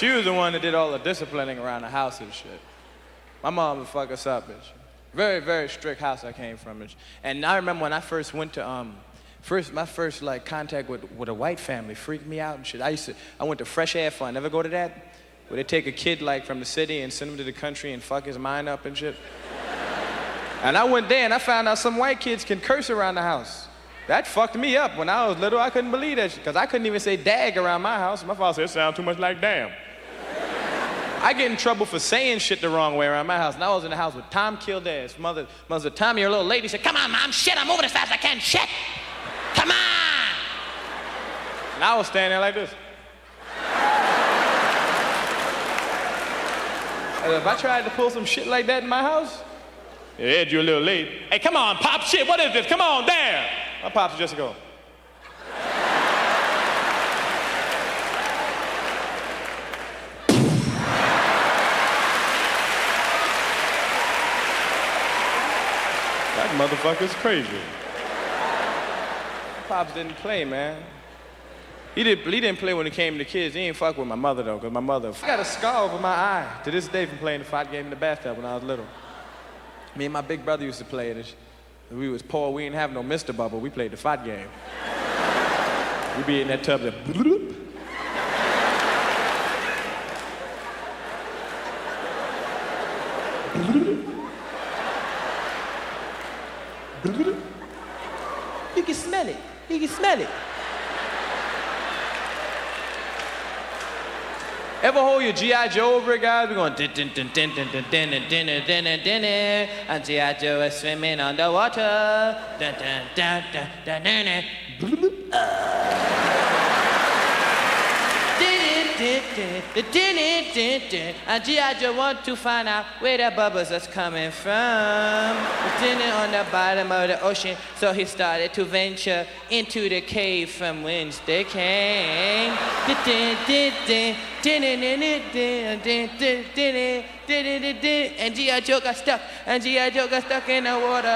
She was the one that did all the disciplining around the house and shit. My mom would fuck us up, bitch. Very, very strict house I came from. And I remember when I first went to, my first like contact with a white family freaked me out and shit. I went to Fresh Air Fund. Ever go to that? Where they take a kid like from the city and send him to the country and fuck his mind up and shit. And I went there and I found out some white kids can curse around the house. That fucked me up. When I was little, I couldn't believe that shit, because I couldn't even say dag around my house. My father said, it sounds too much like damn. I get in trouble for saying shit the wrong way around my house. And I was in the house with Tom Kildare's mother said, Tommy, you're a little lady. He said, come on, Mom, shit, I'm moving as fast as I can, shit. Come on. And I was standing there like this. And if I tried to pull some shit like that in my house, Ed, you're a little late. Hey, come on, Pop, shit, what is this? Come on, there. My pops just go. That motherfucker's crazy. Pops didn't play, man. He didn't play when it came to kids. He ain't fuck with my mother, though, because my mother... I got a scar over my eye to this day from playing the fight game in the bathtub when I was little. Me and my big brother used to play it. We was poor, we didn't have no Mr. Bubble. We played the fight game. We be in that tub that... You can smell it. You can smell it. Ever hold your G.I. Joe over it, guys? We're going din din din din din din din din din din din din din, and G.I. Joe is swimming underwater. Dun dun dun dun dun dun dun. And G.I. Joe want to find out where the bubbles is coming from. On the bottom of the ocean, so he started to venture into the cave from whence they came. And G.I. Joe got stuck, in the water.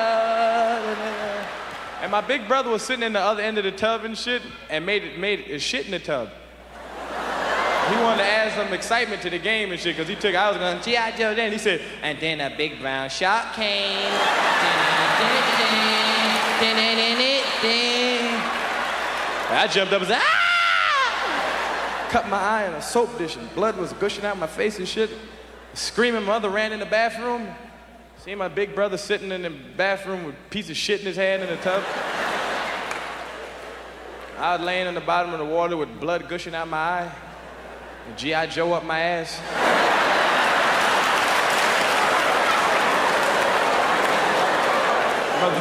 And my big brother was sitting in the other end of the tub and shit, and made it shit in the tub. He wanted to add some excitement to the game and shit, because I was going, G.I. Joe then. He said, and then a big brown shark came. I jumped up and said, ah! Cut my eye in a soap dish and blood was gushing out my face and shit. Screaming, my mother ran in the bathroom. See my big brother sitting in the bathroom with a piece of shit in his hand in the tub. I was laying in the bottom of the water with blood gushing out my eye. And G.I. Joe up my ass.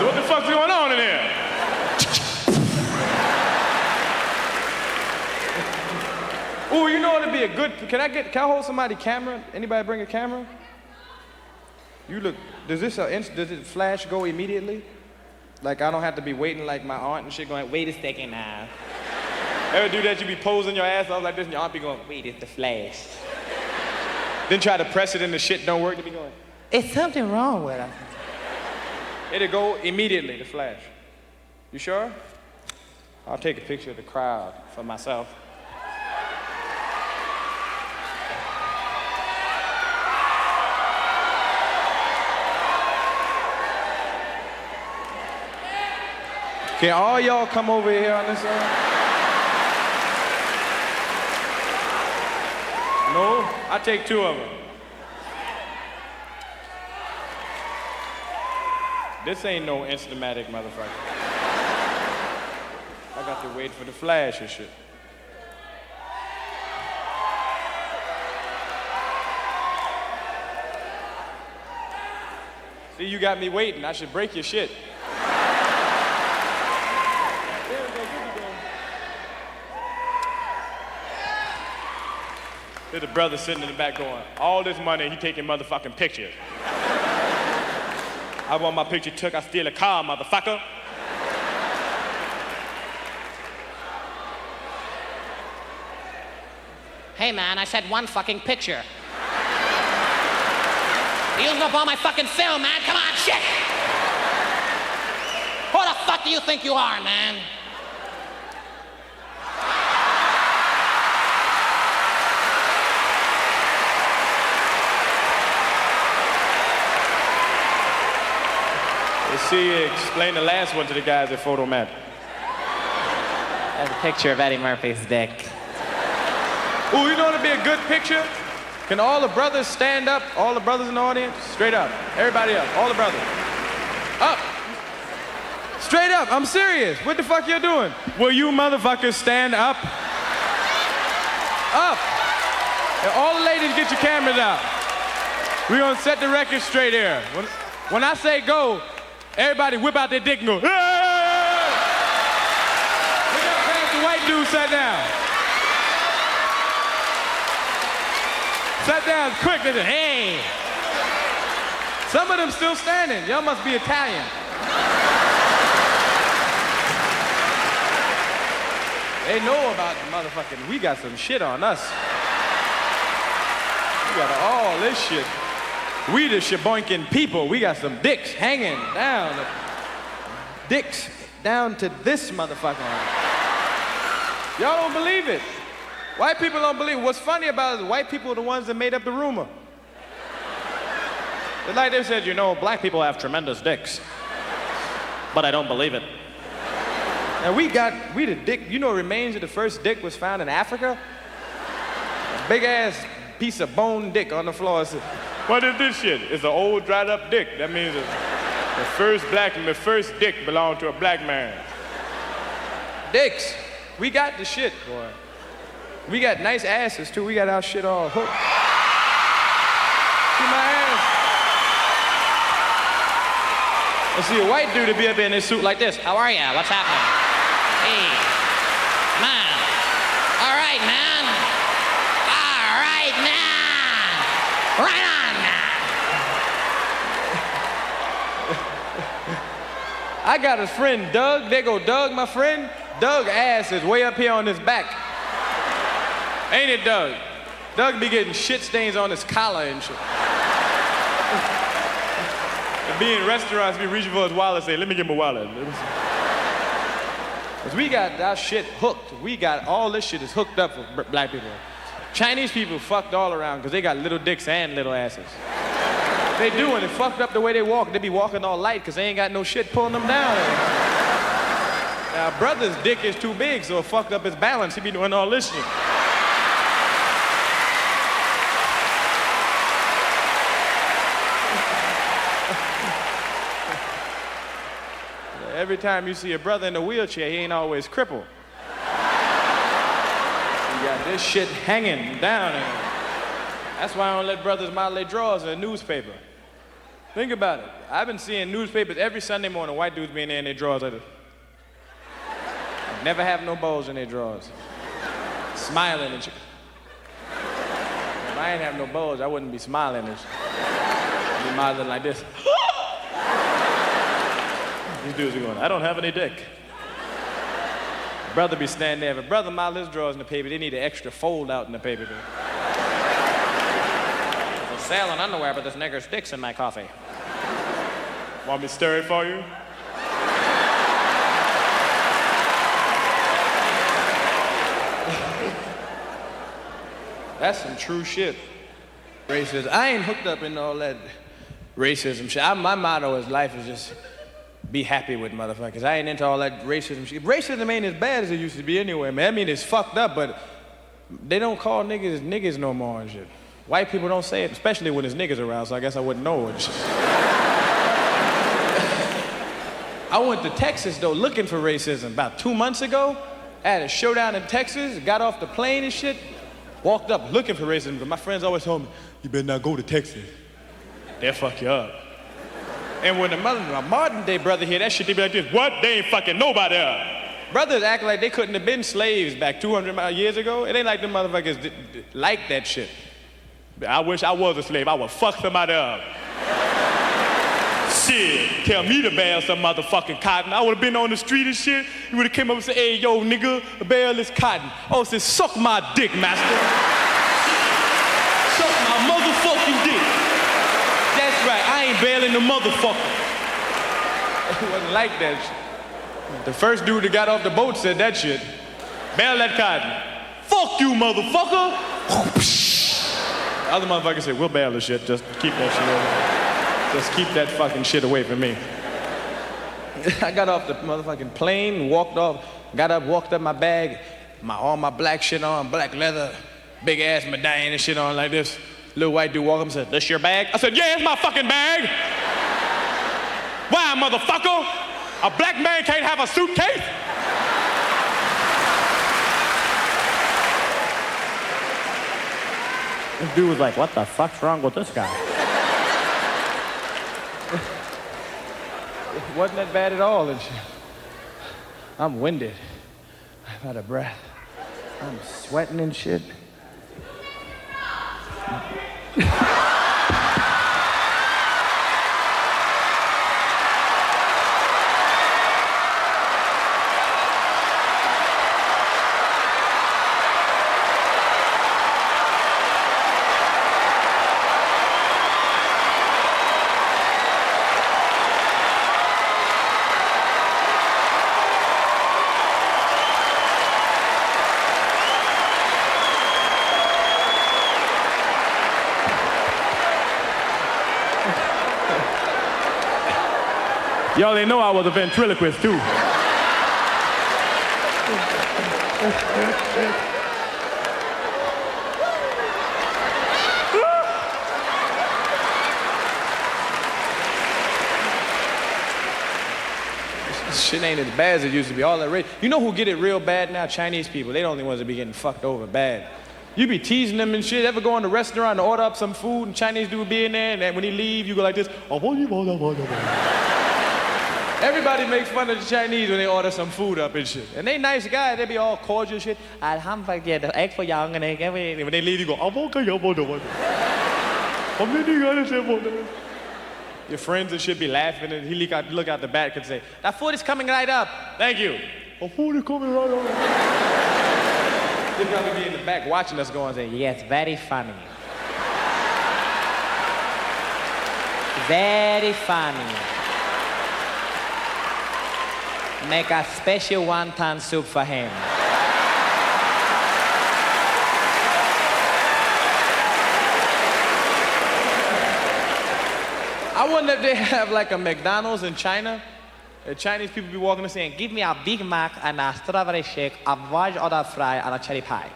What the fuck's going on in here? Ooh, you know it'd be a good, can I hold somebody's camera? Anybody bring a camera? You look, does it flash go immediately? Like I don't have to be waiting like my aunt and shit going, wait a second now. Ever do that? You be posing your ass off like this and your aunt be going, wait, it's the flash. Then try to press it and the shit don't work, they be going, it's something wrong with it. It'll go immediately, the flash. You sure? I'll take a picture of the crowd for myself. Can all y'all come over here on this side? No? I'll take two of them. This ain't no Instamatic, motherfucker. I got to wait for the flash and shit. See, you got me waiting. I should break your shit. There's a brother sitting in the back going, all this money, he taking motherfucking pictures. I want my picture took, I steal a car, motherfucker. Hey man, I said one fucking picture. You're using up all my fucking film, man. Come on, shit! Who the fuck do you think you are, man? Let's see, explain the last one to the guys at Photomat. That's a picture of Eddie Murphy's dick. Ooh, you know what'd be a good picture? Can all the brothers stand up? All the brothers in the audience? Straight up. Everybody up. All the brothers. Up. Straight up. I'm serious. What the fuck you doing? Will you motherfuckers stand up? Up. And all the ladies, get your cameras out. We're gonna set the record straight here. When I say go, everybody whip out their dick and go, hey! Look how fast the white dude sat down. Sat down quick and said, hey. Some of them still standing. Y'all must be Italian. They know about the motherfucking, we got some shit on us. We got all this shit. We the sheboinking people. We got some dicks hanging down. Dicks down to this motherfucker. Y'all don't believe it. White people don't believe it. What's funny about it is white people are the ones that made up the rumor. It's like they said, you know, black people have tremendous dicks. But I don't believe it. And we the dick, you know, remains of the first dick was found in Africa? A big ass piece of bone dick on the floor. What is this shit? It's an old dried up dick. That means the first dick belonged to a black man. Dicks. We got the shit, boy. We got nice asses too. We got our shit all hooked. See my ass? I see a white dude to be up in his suit like this. How are ya? What's happening? Hey, man. All right, man. All right, man. Right on, man. I got a friend, Doug. There go Doug, my friend. Doug's ass is way up here on his back. Ain't it, Doug? Doug be getting shit stains on his collar and shit. And be in restaurants, be reaching for his wallet, say, let me get my wallet. Because we got our shit hooked. We got all this shit is hooked up for black people. Chinese people fucked all around because they got little dicks and little asses. They do, and it fucked up the way they walk. They be walking all light because they ain't got no shit pulling them down. Now, brother's dick is too big, so it fucked up his balance. He be doing all this shit. Every time you see a brother in a wheelchair, he ain't always crippled. You got this shit hanging down. That's why I don't let brothers model their drawers in a newspaper. Think about it. I've been seeing newspapers every Sunday morning, white dudes being there in their drawers like this. Never have no balls in their drawers. Smiling and shit. If I ain't have no balls, I wouldn't be smiling and shit. I'd be modeling like this. These dudes are going, I don't have any dick. Brother be standing there. If a brother model his drawers in the paper, they need an extra fold out in the paper. There's a sale on underwear, but this nigger's dick's in my coffee. Want me to stir it for you? That's some true shit. Racism. I ain't hooked up in all that racism shit. My motto is life is just be happy with motherfuckers. I ain't into all that racism shit. Racism ain't as bad as it used to be anyway, man. I mean, it's fucked up, but they don't call niggas niggas no more and shit. White people don't say it, especially when there's niggas around, so I guess I wouldn't know it. I went to Texas, though, looking for racism. About 2 months ago, I had a showdown in Texas, got off the plane and shit, walked up looking for racism, but my friends always told me, you better not go to Texas. They'll fuck you up. And when my modern day brother hear that shit, they be like this, what? They ain't fucking nobody up. Brothers act like they couldn't have been slaves back 200 years ago. It ain't like them motherfuckers like that shit. I wish I was a slave. I would fuck somebody up. Shit, tell me to bale some motherfucking cotton. I would have been on the street and shit. You would have came up and said, hey, yo, nigga, bale this cotton. Oh, said, suck my dick, master. Suck my motherfucking dick. That's right, I ain't bailing the motherfucker. It wasn't like that shit. The first dude that got off the boat said that shit. Bail that cotton. Fuck you, motherfucker. The other motherfucker said, we'll bail the shit, just keep that shit over. Just keep that fucking shit away from me. I got off the motherfucking plane, walked off, got up, walked up my bag, all my black shit on, black leather, big ass medallion and shit on like this. Little white dude walked up and said, "This your bag?" I said, "Yeah, it's my fucking bag." "Why, motherfucker? A black man can't have a suitcase?" This dude was like, what the fuck's wrong with this guy? It wasn't that bad at all and shit. I'm winded. I'm out of breath. I'm sweating and shit. Y'all didn't know I was a ventriloquist, too. Shit ain't as bad as it used to be. All that rage. You know who get it real bad now? Chinese people. They the only ones that be getting fucked over bad. You be teasing them and shit. Ever go in a restaurant and order up some food and Chinese dude be in there, and then when he leave, you go like this. Everybody makes fun of the Chinese when they order some food up and shit. And they nice guys. They be all cordial and shit. The egg for young and egg. When they leave, you go. Your friends and shit be laughing, and he look out the back and say, "That food is coming right up. Thank you." A food is coming right on. They probably be in the back watching us going, saying, Yes, very funny. Very funny. Make a special wonton soup for him. I wonder if they have like a McDonald's in China. The Chinese people be walking and saying, Give me a Big Mac and a strawberry shake, a large order fry, and a cherry pie.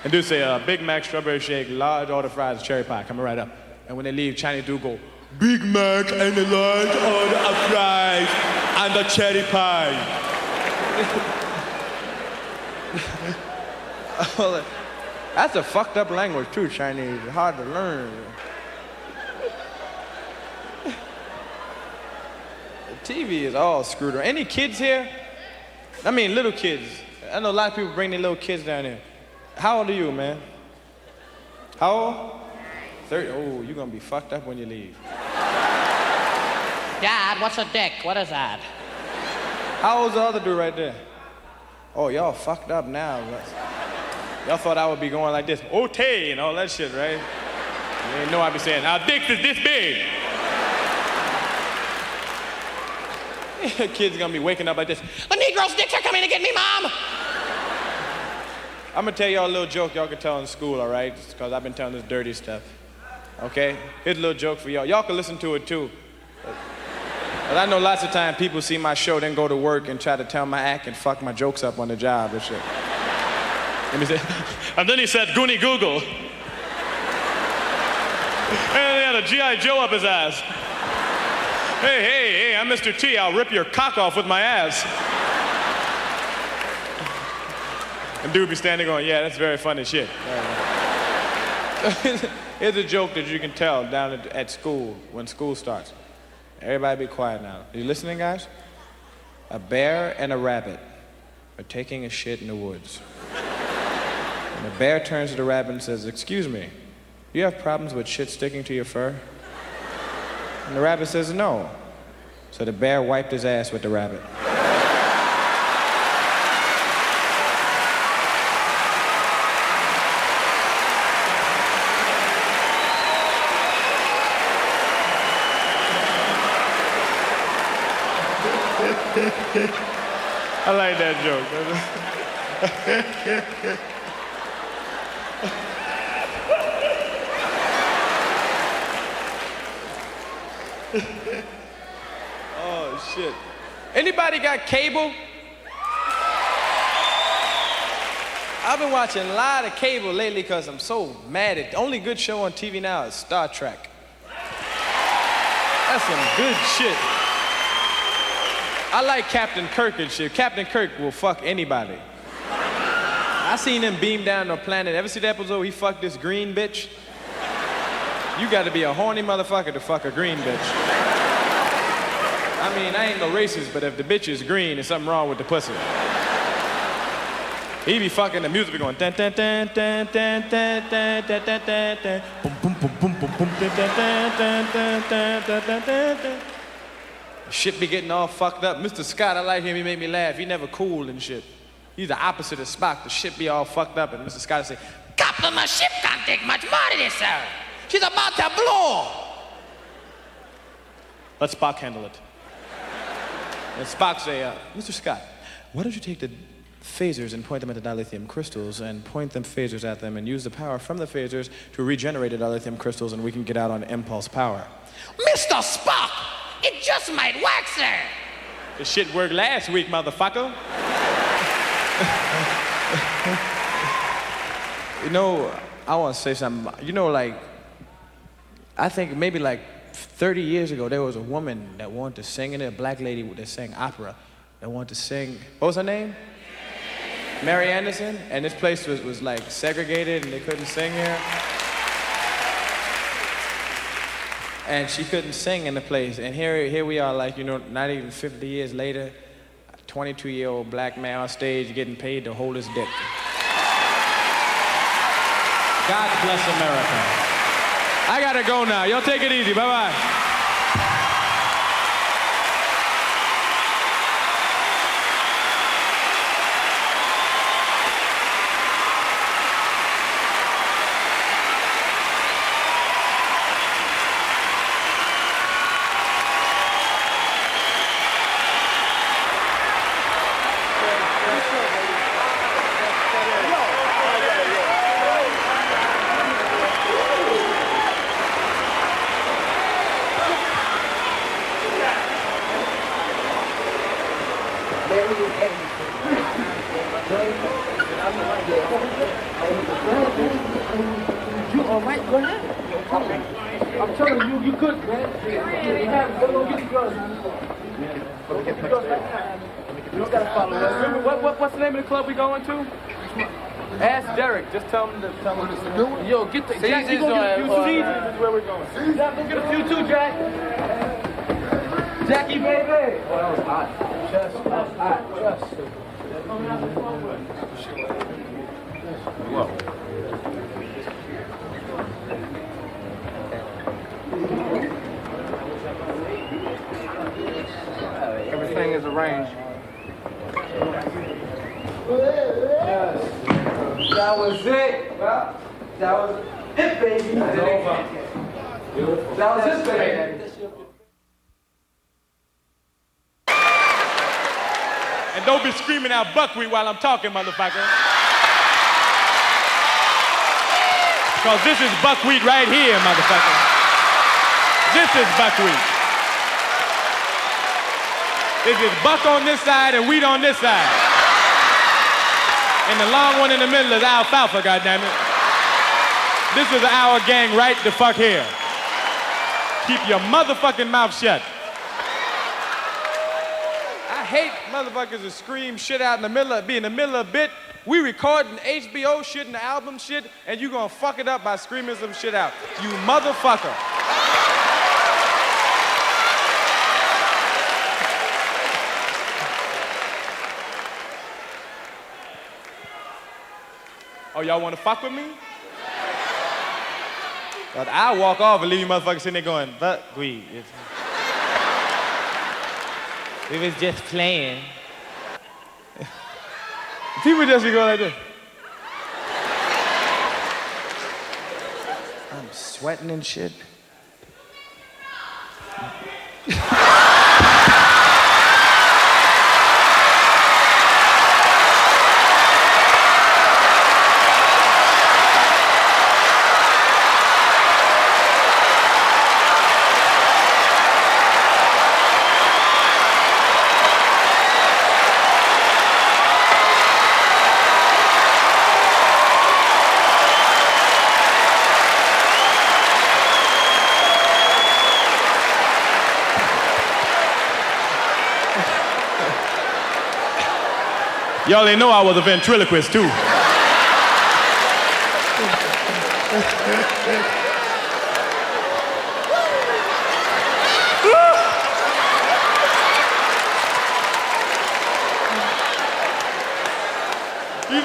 and do say, Big Mac, strawberry shake, large order fries, cherry pie, coming right up. And when they leave, Chinese do go, Big Mac and a large order of fries and a cherry pie. That's a fucked up language too, Chinese. It's hard to learn. The TV is all screwed around. Any kids here? I mean, little kids. I know a lot of people bring their little kids down here. How old are you, man? How old? 30. Oh, you're gonna be fucked up when you leave. Dad, what's a dick? What is that? How old's the other dude right there? Oh, y'all fucked up now. Y'all thought I would be going like this, "Ote," and all that shit, right? You didn't know I'd be saying, "Our dicks is this big." Kids gonna be waking up like this. The Negro's dicks are coming to get me, Mom! I'm gonna tell y'all a little joke y'all can tell in school, all right? Because I've been telling this dirty stuff. Okay? Here's a little joke for y'all. Y'all can listen to it too. But I know lots of times people see my show, then go to work and try to tell my act and fuck my jokes up on the job and shit. And then he said, "Goonie Google." And he had a G.I. Joe up his ass. Hey, I'm Mr. T. I'll rip your cock off with my ass. And dude be standing going, "Yeah, that's very funny shit." Here's a joke that you can tell down at school when school starts. Everybody be quiet now. Are you listening, guys? A bear and a rabbit are taking a shit in the woods. And the bear turns to the rabbit and says, "Excuse me, you have problems with shit sticking to your fur?" And the rabbit says, "No." So the bear wiped his ass with the rabbit. I like that joke. Oh, shit. Anybody got cable? I've been watching a lot of cable lately because I'm so mad at the only good show on TV now is Star Trek. That's some good shit. I like Captain Kirk and shit. Captain Kirk will fuck anybody. I seen him beam down to a planet. Ever see the episode he fucked this green bitch? You gotta be a horny motherfucker to fuck a green bitch. I mean, I ain't no racist, but if the bitch is green, there's something wrong with the pussy. He be fucking, the music be going dun dun dun dun dun dun dun dun dun dun dun boom boom boom boom boom boom dun dun dun dun dun dun dun dun dun. Shit be getting all fucked up. Mr. Scott, I like him, he made me laugh. He never cool and shit. He's the opposite of Spock. The shit be all fucked up, and Mr. Scott will say, Captain, my ship can't take much more of this, sir. She's about to blow. let Spock handle it. And Spock say, Mr. Scott, why don't you take the phasers and point them at the dilithium crystals and point them phasers at them and use the power from the phasers to regenerate the dilithium crystals and we can get out on impulse power. Mr. Spock, it just might work, sir. The shit worked last week, motherfucker. You know, I want to say something. You know, like, I think maybe like 30 years ago, there was a woman that wanted to sing in it, a black lady that sang opera, that wanted to sing, what was her name? Mary Anderson, and this place was like segregated and they couldn't sing here. And she couldn't sing in the place. And here we are, like, you know, not even 50 years later, a 22-year-old black man on stage getting paid to hold his dick. God bless America. I gotta go now. Y'all take it easy. Bye-bye. You all right? Go ahead. I'm telling you, you good, man. Go get the girls. You don't gotta follow us. What's the name of the club we going to? Ask Derek. Just tell him to Yo, get the Jack, you go get a few Caesars is where we're going. Jack, go get a few too, Jack. Jackie, baby. Oh, that was hot. Just hot. Just. Whoa. Everything is arranged. Yes. That was it. Well, that was it, baby. That was it, baby. And don't be screaming out buckwheat while I'm talking, motherfucker. Because this is buckwheat right here, motherfucker. This is buckwheat. This is buck on this side and wheat on this side. And the long one in the middle is alfalfa, goddammit. This is our gang right the fuck here. Keep your motherfucking mouth shut. I hate motherfuckers that scream shit out in the middle of, be in the middle of a bit. We recording HBO shit and the album shit, and you gonna fuck it up by screaming some shit out. You motherfucker. Oh, y'all wanna fuck with me? But I'll walk off and leave you motherfuckers sitting there going, buckwheat. We was just playing. People just be going like this. I'm sweating and shit. Y'all didn't know I was a ventriloquist too. You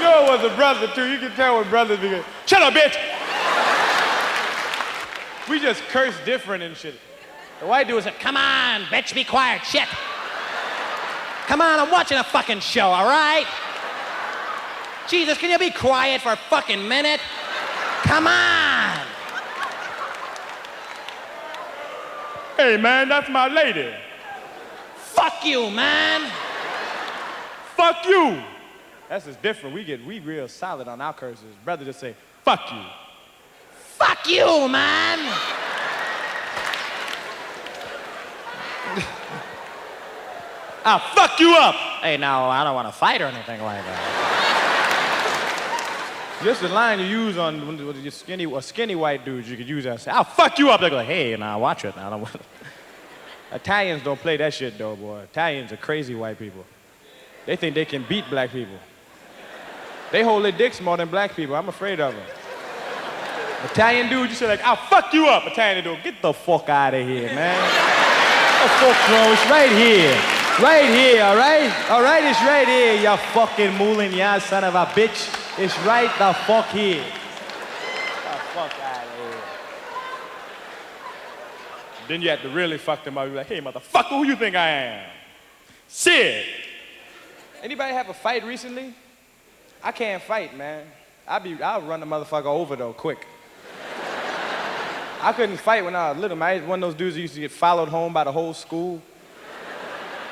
know it was a brother too. You can tell when brothers begin. Shut up, bitch! We just curse different and shit. The white dude said, come on, bitch, be quiet, shit. Come on, I'm watching a fucking show, all right? Jesus, can you be quiet for a fucking minute? Come on! Hey man, that's my lady. Fuck you, man! Fuck you! That's just different. We real solid on our curses. Brother just say, fuck you. Fuck you, man! I'll fuck you up! Hey, now, I don't want to fight or anything like that. Just the line you use on when you're skinny white dudes, you could use that and say, I'll fuck you up. They go, hey, now watch it. Now, Italians don't play that shit though, boy. Italians are crazy white people. They think they can beat black people. They hold their dicks more than black people. I'm afraid of them. Italian dude, you say like, I'll fuck you up. Italian dude, get the fuck out of here, man. Get the fuck wrong? It's right here. Right here, all right? All right, it's right here, you fucking Moulin son of a bitch. It's right the fuck here. Get the fuck out of here. Then you have to really fuck them up. You're like, hey, motherfucker, who you think I am? Sid. Anybody have a fight recently? I can't fight, man. I'll run the motherfucker over, though, quick. I couldn't fight when I was little, man. I was one of those dudes who used to get followed home by the whole school.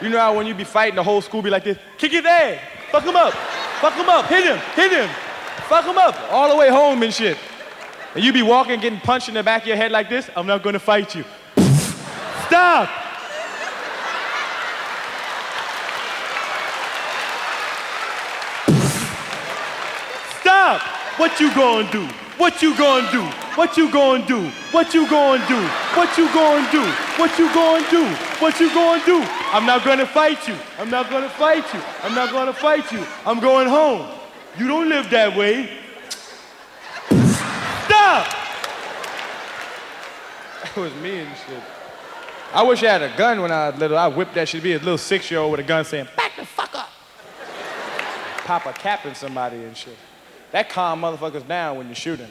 You know how when you be fighting, the whole school be like this, kick his ass, fuck him up, hit him, fuck him up, all the way home and shit. And you be walking, getting punched in the back of your head like this, I'm not gonna fight you. Stop! Stop! What you gonna do? What you gonna do? What you gonna do? What you gonna do? What you gonna do? What you gonna do? What you gonna do? I'm not gonna fight you. I'm not gonna fight you. I'm not gonna fight you. I'm going home. You don't live that way. Stop! That was me and shit. I wish I had a gun when I was little. I whipped that shit. Be a little 6-year-old with a gun saying, back the fuck up. Pop a cap in somebody and shit. That calm motherfuckers down when you're shooting.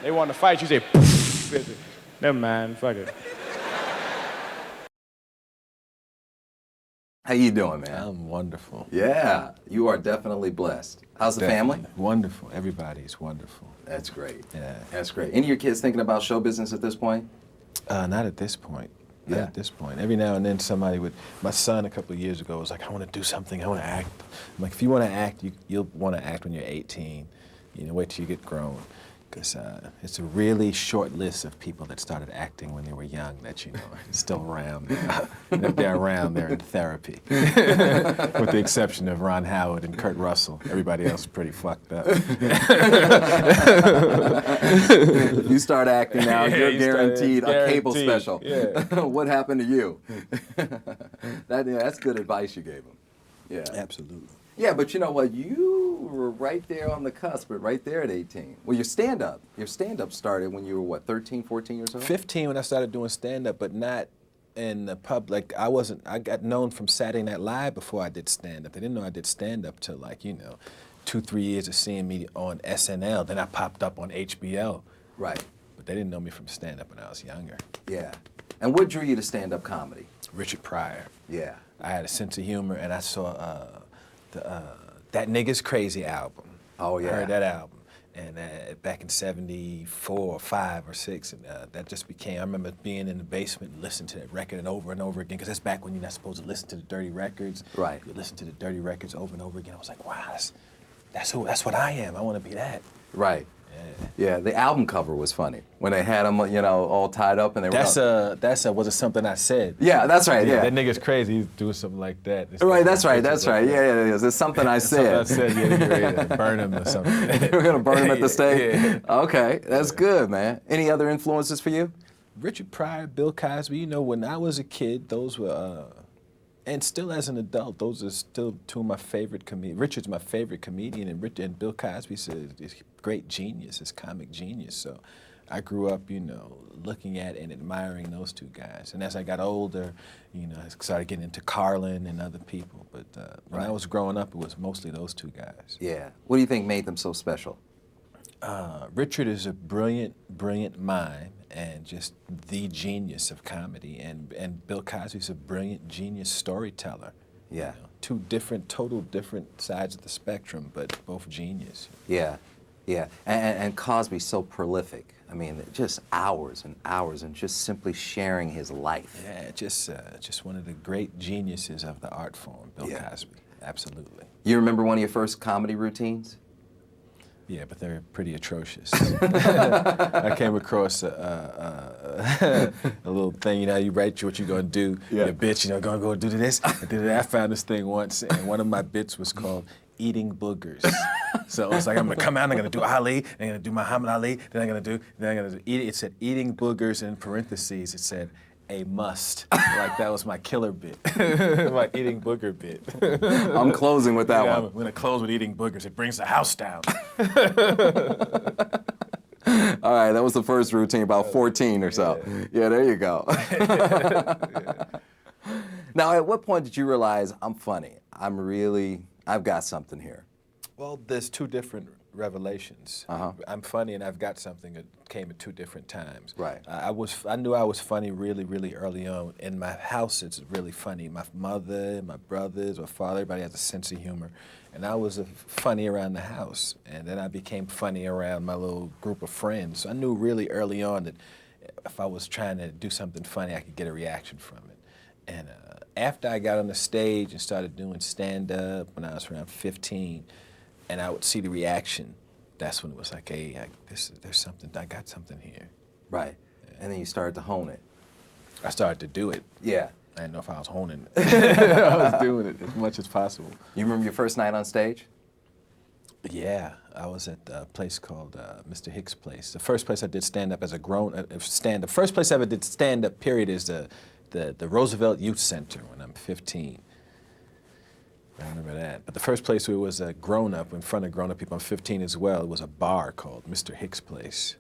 They want to fight, you say, poof. Never mind, fuck it. How you doing, man? I'm wonderful. Yeah, you are definitely blessed. How's the family? Wonderful. Everybody's wonderful. That's great. Yeah. That's great. Any of your kids thinking about show business at this point? Not at this point. Not Yeah. at this point. Every now and then somebody would, my son a couple of years ago was like, I want to do something, I want to act. I'm like, if you want to act, you'll want to act when you're 18. You know, wait till you get grown. Because it's a really short list of people that started acting when they were young that, you know, are still around. And if they're around, they're in therapy. With the exception of Ron Howard and Kurt Russell. Everybody else is pretty fucked up. If you start acting now, Yeah, you're you start- guaranteed a cable guaranteed, special. yeah. What happened to you? That's good advice you gave him. Yeah. Absolutely. Yeah, but you know what? You were right there on the cusp, but right there at 18. Well, your stand-up started when you were, what, 13, 14 years old? 15 when I started doing stand-up, but not in the public. I got known from Saturday Night Live before I did stand-up. They didn't know I did stand-up till, like, you know, 2-3 years of seeing me on SNL. Then I popped up on HBO. Right. But they didn't know me from stand-up when I was younger. Yeah. And what drew you to stand-up comedy? Richard Pryor. Yeah. I had a sense of humor, and I saw That Nigga's Crazy album. Oh, yeah. I heard that album. And back in 74 or 5 or 6, and that just became, I remember being in the basement and listening to that record over and over again, because that's back when you're not supposed to listen to the dirty records. Right. You listen to the dirty records over and over again. I was like, wow, that's what I am. I want to be that. Right. Yeah, the album cover was funny when they had them, you know, all tied up and they were. Was it something I said? Yeah, that's right. Yeah. That nigga's crazy. He's doing something like that. Right. That's right. That's right. Yeah. It's something I said. Something I said. Yeah, you're ready to burn him or something. We're gonna burn him at the stake. Yeah. Okay, that's good, man. Any other influences for you? Richard Pryor, Bill Cosby. You know, when I was a kid, those were And still as an adult, those are still two of my favorite comedians. Richard's my favorite comedian, and Bill Cosby's a great genius, his comic genius. So I grew up, looking at and admiring those two guys. And as I got older, I started getting into Carlin and other people. But when I was growing up, it was mostly those two guys. Yeah. What do you think made them so special? Richard is a brilliant, brilliant mime and just the genius of comedy. And Bill Cosby's a brilliant, genius storyteller. Yeah. Two total different sides of the spectrum, but both genius. Yeah, yeah. And Cosby's so prolific. I mean, just hours and hours and just simply sharing his life. Yeah, just one of the great geniuses of the art form, Bill Cosby. Absolutely. You remember one of your first comedy routines? Yeah, but they're pretty atrocious. I came across a little thing, you write what you're gonna do, you're a bitch, gonna go do this, and then I found this thing once, and one of my bits was called eating boogers. So it was like, I'm gonna come out, I'm gonna do Ali, I'm gonna do Muhammad Ali, then I'm gonna do it said eating boogers, and in parentheses, it said, a must. Like that was my killer bit, my eating booger bit. I'm closing with that one. I'm gonna close with eating boogers. It brings the house down. All right, that was the first routine, about 14 or so. Yeah, there you go. Now, at what point did you realize I'm funny? I've got something here. Well, there's two different revelations. I'm funny, and I've got something that came at two different times. Right. I knew I was funny really, really early on. In my house, it's really funny. My mother, my brothers, my father, everybody has a sense of humor. And I was funny around the house. And then I became funny around my little group of friends. So I knew really early on that if I was trying to do something funny, I could get a reaction from it. And after I got on the stage and started doing stand-up when I was around 15, and I would see the reaction, that's when it was like, hey, there's something, I got something here. Right. And then you started to hone it. I started to do it. Yeah. I didn't know if I was honing it. I was doing it as much as possible. You remember your first night on stage? Yeah, I was at a place called Mr. Hicks' Place. The first place I did stand-up as a stand-up. First place I ever did stand-up, period, is the Roosevelt Youth Center when I'm 15. I remember that. But the first place where it was a grown-up, in front of grown-up people, I'm 15 as well, it was a bar called Mr. Hicks' Place.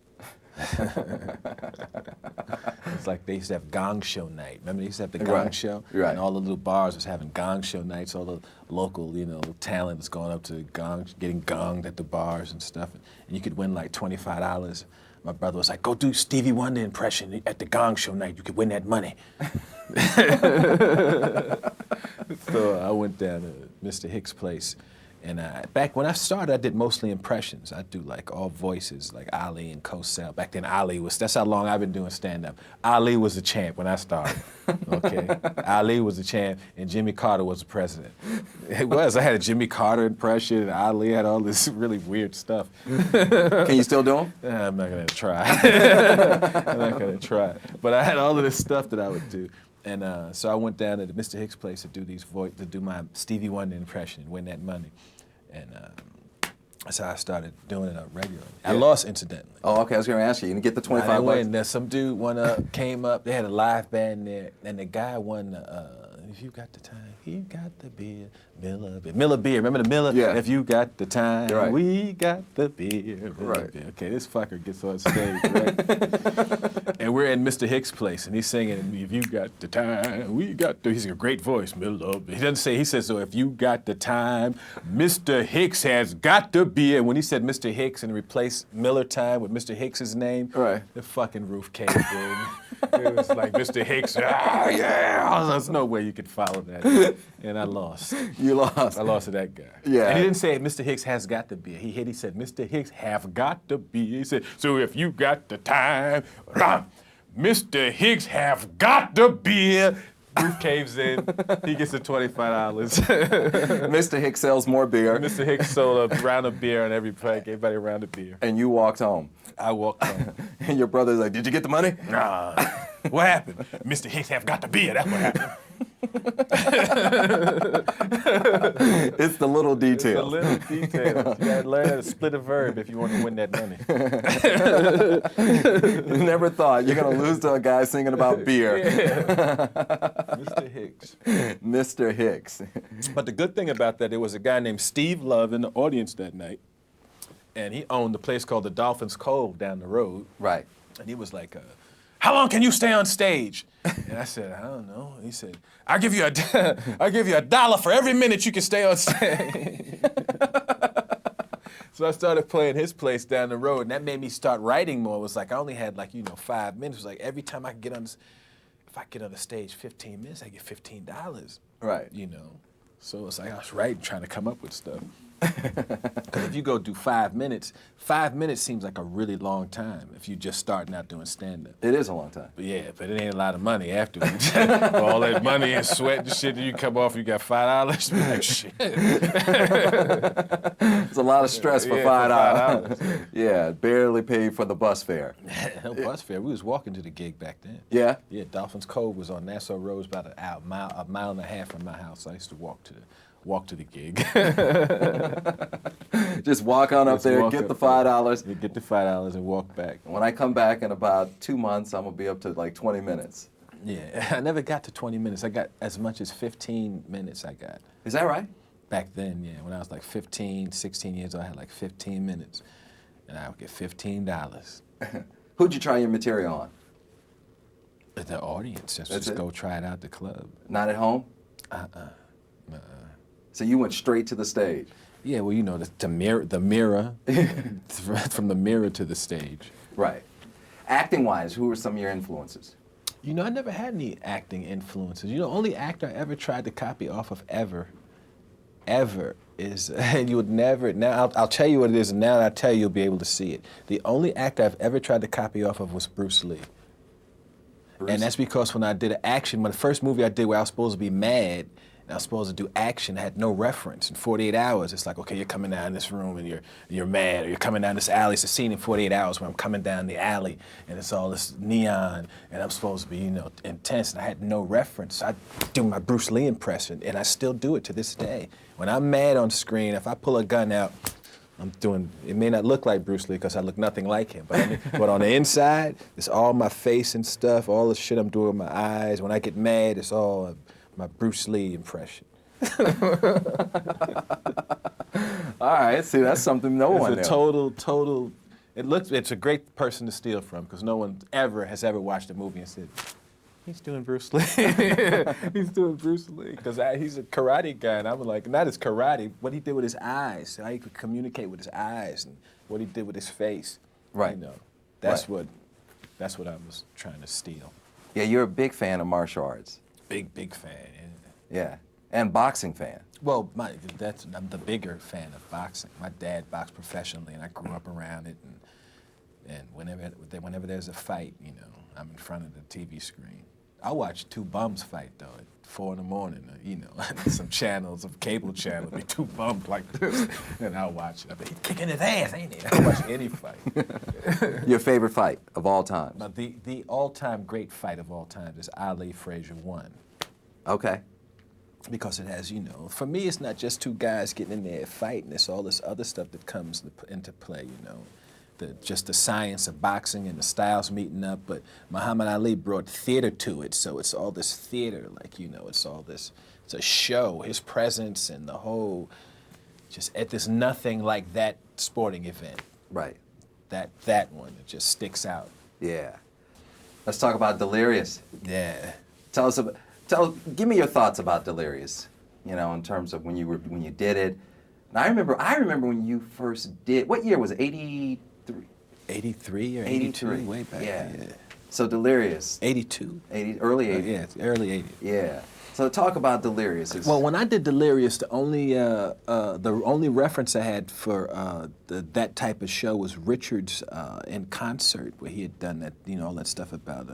It's like they used to have gong show night. Remember they used to have the gong show? Right. And all the little bars was having gong show nights, all the local, talent was going up to getting gonged at the bars and stuff. And you could win like $25. My brother was like, go do Stevie Wonder impression at the gong show night. You could win that money. So I went down to Mr. Hicks' Place. And back when I started, I did mostly impressions. I'd do like all voices, like Ali and Cosell. Back then, that's how long I've been doing stand-up. Ali was the champ when I started, okay? Ali was the champ, and Jimmy Carter was the president. It was. I had a Jimmy Carter impression, and Ali had all this really weird stuff. Can you still do them? I'm not gonna try. I'm not gonna try. But I had all of this stuff that I would do. And so I went down to Mr. Hicks' Place to do my Stevie Wonder impression and win that money. And that's how I started doing it regularly. I lost, incidentally. Oh, okay. I was going to ask you. You didn't get the 25 bucks? Then some dude came up. They had a live band there, and the guy won. If you got the time, he got the beer. Miller beer. Remember the Miller? Yeah. If you got the time, right. We got the beer. Right. Beer. Okay, this fucker gets on stage, right? And we're in Mr. Hicks' Place, and he's singing, if you got the time, we got the, he's got a great voice, Miller. He doesn't say, he says, so if you got the time, Mr. Hicks has got the beer. And when he said Mr. Hicks and replaced Miller time with Mr. Hicks' name, right. The fucking roof caved in. It was like, Mr. Hicks, yeah. There's no way you could follow that. And I lost. You lost. I lost to that guy. Yeah. And he didn't say Mr. Hicks has got the beer. He said, Mr. Hicks have got the beer. He said, so if you got the time, Mr. Hicks have got the beer. Roof caves in. He gets the $25. Mr. Hicks sells more beer. Mr. Hicks sold a round of beer on every plate. Gave everybody a round of beer. And you walked home. I walked home. And your brother's like, did you get the money? Nah. What happened? Mr. Hicks have got the beer. That's what happened. It's the little details. The little details. You gotta learn how to split a verb if you want to win that money. You never thought you're gonna lose to a guy singing about beer. Mr. Hicks. Mr. Hicks. But the good thing about that, there was a guy named Steve Love in the audience that night, and he owned a place called the Dolphins Cove down the road. Right. And he was like, "How long can you stay on stage?" And I said, "I don't know." He said, "I'll give you $1 for every minute you can stay on stage." So I started playing his place down the road, and that made me start writing more. It was like I only had 5 minutes. It was like every time I could get on this, if I get on the stage 15 minutes, I get $15. Right. So it's like I was writing, trying to come up with stuff. Because if you go do 5 minutes, 5 minutes seems like a really long time if you're just starting out doing stand-up. It is a long time. But yeah, but it ain't a lot of money afterwards. All that money and sweat and shit, you come off, you got $5. You're like, shit. It's a lot of stress for $5. Yeah, barely paid for the bus fare. No bus fare. We was walking to the gig back then. Yeah? Yeah, Dolphins Cove was on Nassau Road, about a mile and a half from my house. I used to walk to the gig. Just walk on up there, get the $5. You get the $5 and walk back. When I come back in about 2 months, I'm gonna be up to like 20 minutes. Yeah, I never got to 20 minutes. I got as much as 15 minutes I got. Is that right? Back then, yeah. When I was like 15, 16 years old, I had like 15 minutes. And I would get $15. Who'd you try your material on? The audience. That's Just it? go try it out the club. Not at home? So you went straight to the stage? Yeah, well, the mirror, from the mirror to the stage. Right. Acting-wise, who were some of your influences? I never had any acting influences. Only actor I ever tried to copy off of ever is, and you would never, now I'll tell you what it is, and now that I tell you, you'll be able to see it. The only actor I've ever tried to copy off of was Bruce Lee. And that's because when I did the first movie I did where I was supposed to be mad, and I was supposed to do action, I had no reference. In 48 hours, it's like, okay, you're coming down this room and you're mad, or you're coming down this alley. It's a scene in 48 hours where I'm coming down the alley and it's all this neon and I'm supposed to be, intense, and I had no reference. So I do my Bruce Lee impression, and I still do it to this day. When I'm mad on screen, if I pull a gun out, it may not look like Bruce Lee because I look nothing like him, but on the inside, it's all my face and stuff, all the shit I'm doing with my eyes. When I get mad, it's all my Bruce Lee impression. All right, see, that's something no one knew. It's a total, it's a great person to steal from because no one has ever watched a movie and said, he's doing Bruce Lee. He's doing Bruce Lee. Because he's a karate guy, and I'm like, not his karate, what he did with his eyes, how he could communicate with his eyes, and what he did with his face. Right. That's what I was trying to steal. Yeah, you're a big fan of martial arts. Big fan. Yeah, and boxing fan. Well, I'm the bigger fan of boxing. My dad boxed professionally, and I grew up around it, and whenever there's a fight, I'm in front of the TV screen. I watch two bums fight, though, at 4 in the morning, some cable channels, be two bums like this, and I'll watch it. I'll be kicking his ass, ain't he? I'll watch any fight. Your favorite fight of all time? Now, the all-time great fight of all time is Ali Frazier 1. Okay. Because it has, for me, it's not just two guys getting in there fighting. It's all this other stuff that comes into play, just the science of boxing and the styles meeting up. But Muhammad Ali brought theater to it, so it's all this theater, it's all this, it's a show. His presence and the whole, there's nothing like that sporting event. Right. That one, it just sticks out. Yeah. Let's talk about Delirious. Yeah. Give me your thoughts about Delirious, in terms of when you did it. And I remember when you first did, what year was it, 83? 83 or 82, 83, way back. Yeah. So Delirious. 82. Early 80s. Yeah, it's early 80s. Yeah. So talk about Delirious. Well, when I did Delirious, the only reference I had for that type of show was Richard's in concert, where he had done that, all that stuff about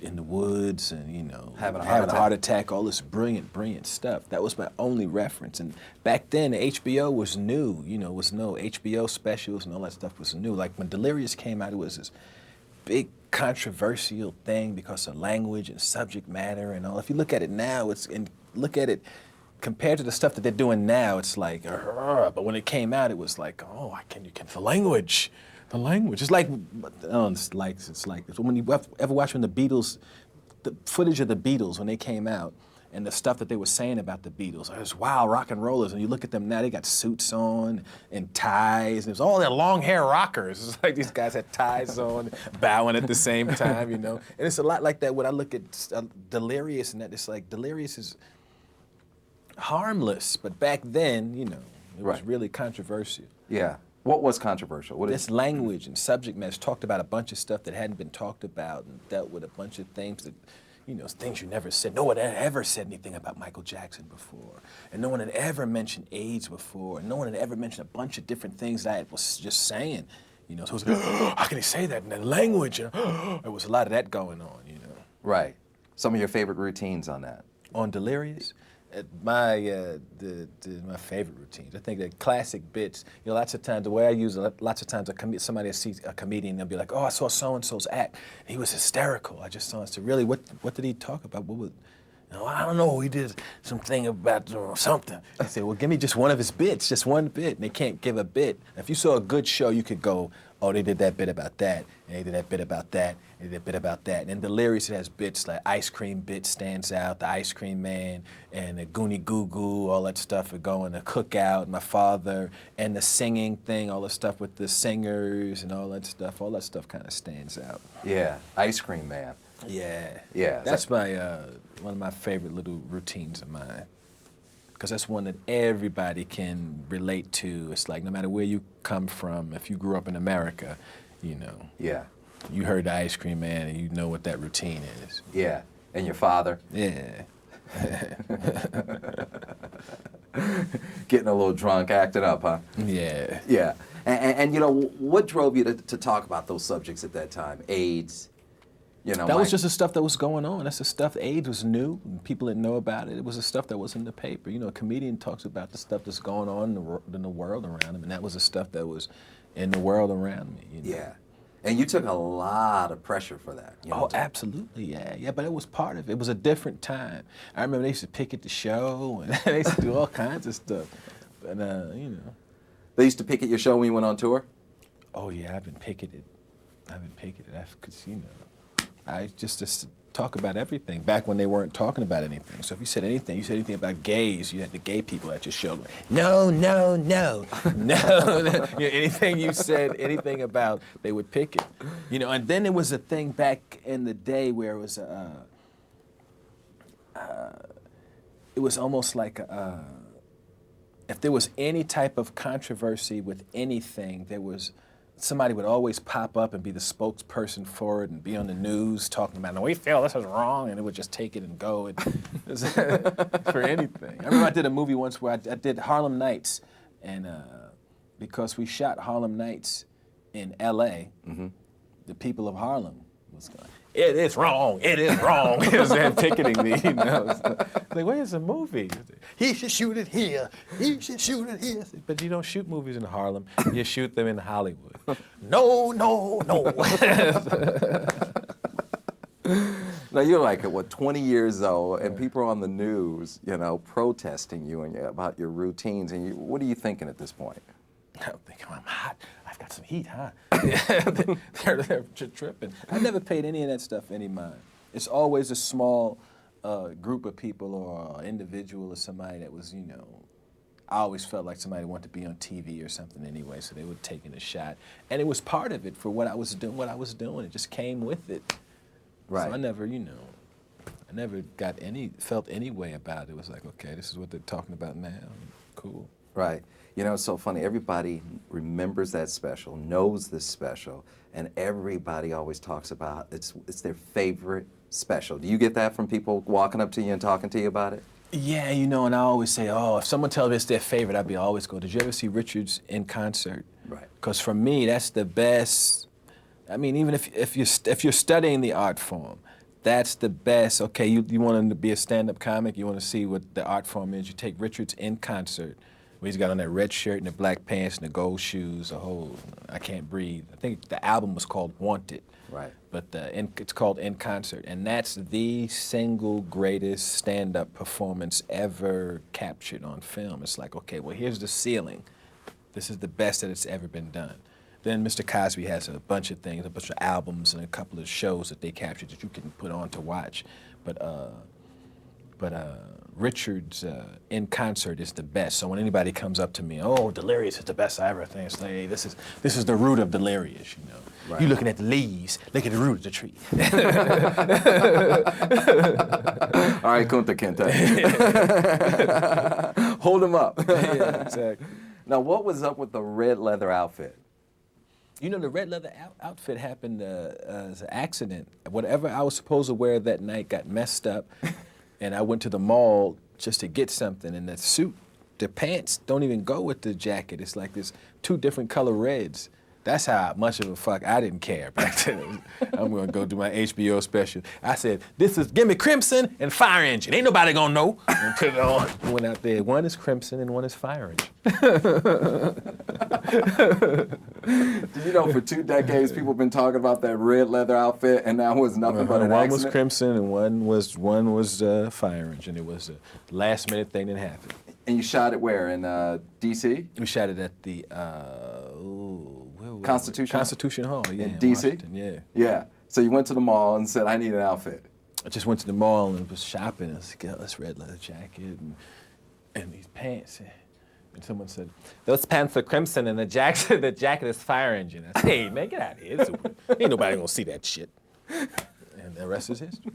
in the woods and having a heart attack, all this brilliant stuff. That was my only reference. And back then, HBO was new. HBO specials and all that stuff was new. Like when Delirious came out, it was this big controversial thing because of language and subject matter and all. If you look at it now, look at it compared to the stuff that they're doing now, it's like, but when it came out, it was like, oh, the language. It's like, it's like when you ever watch when the Beatles, the footage of the Beatles when they came out, and the stuff that they were saying about the Beatles, it's wild rock and rollers, and you look at them now, they got suits on and ties, and it was all their long hair rockers. It's like these guys had ties on, bowing at the same time, you know? And it's a lot like that when I look at Delirious, and that it's like, Delirious is harmless, but back then, you know, it was really controversial. Yeah. What was controversial? This language and subject matter talked about a bunch of stuff that hadn't been talked about and dealt with a bunch of things that, you know, things you never said. No one had ever said anything about Michael Jackson before. And no one had ever mentioned AIDS before. And no one had ever mentioned a bunch of different things that I was just saying. You know, so it was like, how can he say that in that language? There was a lot of that going on, you know. Right. Some of your favorite routines on that? On Delirious? My favorite routines. I think the classic bits. You know, lots of times the way I use it. Lots of times somebody sees a comedian, they'll be like, "Oh, I saw so and so's act. He was hysterical. I just saw it. So really, what did he talk about? What was? You know, I don't know. He did something about something." I say, "Well, give me just one of his bits, just one bit." And they can't give a bit. If you saw a good show, you could go, "Oh, they did that bit about that, and they did that bit about that, and they did that bit about that." And in Delirious, it has bits like ice cream bit stands out, the ice cream man, and the Goonie Goo Goo, all that stuff are going, the cookout, my father, and the singing thing, all the stuff with the singers and all that stuff kind of stands out. Yeah, ice cream man. Yeah. Yeah. That's my one of my favorite little routines of mine. Because that's one that everybody can relate to. It's like no matter where you come from, if you grew up in America, you know. Yeah. You heard the ice cream man and you know what that routine is. Yeah. And your father? Yeah. Getting a little drunk, acting up, huh? Yeah. Yeah. And you know, what drove you to talk about those subjects at that time? AIDS, you know. That was just the stuff that was going on. That's the stuff, AIDS was new, and people didn't know about it. It was the stuff that was in the paper. You know, a comedian talks about the stuff that's going on in the world around him, and that was the stuff that was in the world around me. You know? Yeah. And you took a lot of pressure for that. You know, Oh, absolutely, yeah. Yeah, but it was part of it. It was a different time. I remember they used to picket the show, and they used to do all kinds of stuff. But, you know. They used to pick at your show when you went on tour? Oh, yeah, I've been picketed. Because, you know, I just talk about everything back when they weren't talking about anything. So if you said anything about gays, you had the gay people at your show. No. No. You know, anything you said, anything about, they would pick it. You know, and then there was a thing back in the day where it was almost like if there was any type of controversy with anything, somebody would always pop up and be the spokesperson for it and be on the news talking about, "No, we feel this is wrong," and it would just take it and go for anything. I remember I did a movie once where I did Harlem Nights, and because we shot Harlem Nights in L.A., the people of Harlem was going, "It is wrong, it is wrong." It was them picketing me, you know. It's like, where's the movie? He should shoot it here. He should shoot it here. But you don't shoot movies in Harlem. You shoot them in Hollywood. No. Now you're like, 20 years old, and people are on the news, you know, protesting you and about your routines. And what are you thinking at this point? I'm thinking, I'm hot. I've got some heat, huh? They're tripping. I never paid any of that stuff any mind. It's always a small group of people or an individual or somebody that was, you know, I always felt like somebody wanted to be on TV or something anyway, so they would take in a shot. And it was part of it for what I was doing. It just came with it. Right. So I never, you know, felt any way about it. It was like, okay, this is what they're talking about now. Cool. Right. You know, it's so funny. Everybody remembers that special, knows this special, and everybody always talks about it's their favorite special. Do you get that from people walking up to you and talking to you about it? Yeah, you know, and I always say, oh, if someone tells me it's their favorite, I'd always go, did you ever see Richards in concert? Right. Because for me, that's the best. I mean, even if you're studying the art form, that's the best. Okay, you want to be a stand-up comic, you want to see what the art form is, you take Richards in concert, where he's got on that red shirt and the black pants and the gold shoes, the whole I Can't Breathe. I think the album was called Wanted. Right. But it's called In Concert, and that's the single greatest stand-up performance ever captured on film. It's like, okay, well, here's the ceiling. This is the best that it's ever been done. Then Mr. Cosby has a bunch of things, a bunch of albums and a couple of shows that they captured that you can put on to watch. But Richard's In Concert is the best. So when anybody comes up to me, oh, Delirious is the best I ever think, it's like, hey, this is the root of Delirious, you know. Right. You looking at the leaves, look at the root of the tree. All right, Kunta Kinte. Hold him up. Yeah, exactly. Now, what was up with the red leather outfit? You know, the red leather outfit happened as an accident. Whatever I was supposed to wear that night got messed up, and I went to the mall just to get something, and the suit, the pants don't even go with the jacket. It's like this 2 different color reds. That's how much of a fuck I didn't care back then. I'm gonna go do my HBO special. I said, give me Crimson and Fire Engine. Ain't nobody gonna know. And put it on. Went out there, one is Crimson and one is Fire Engine. Do you know for 2 decades people have been talking about that red leather outfit, and that was nothing but an one accident? was Crimson and one was Fire Engine. It was a last minute thing that happened. And you shot it where, in D.C.? We shot it at the Constitution Hall, yeah, in D.C.? Washington, yeah. Yeah. So you went to the mall and said, I need an outfit. I just went to the mall and was shopping. I was like, this red leather jacket and these pants. And someone said, those pants are Crimson and the jacket is Fire Engine. I said, hey, man, get out of here. Ain't nobody gonna see that shit. And the rest is history.